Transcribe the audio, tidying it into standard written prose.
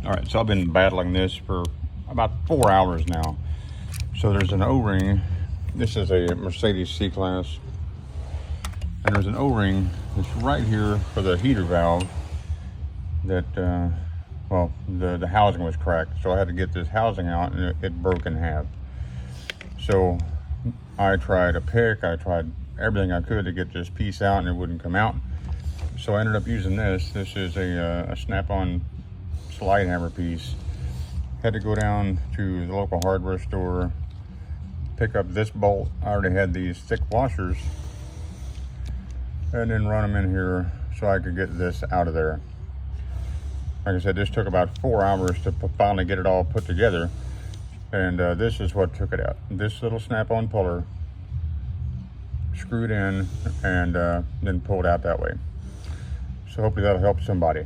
All right, so I've been battling this for about 4 hours now. So there's an O-ring. This is a Mercedes C-Class. And there's an O-ring that's right here for the heater valve that, well, the housing was cracked. So I had to get this housing out, and it broke in half. So I tried a pick, I tried everything I could to get this piece out, and it wouldn't come out. So I ended up using this. This is a snap-on slide hammer piece. Had to go down to the local hardware store, pick up this bolt. I already had these thick washers, and then run them in here so I could get this out of there. Like I said, this took about 4 hours to finally get it all put together, and this is what took it out. This little snap-on puller, screwed in, and then pulled out that way. So hopefully that'll help somebody.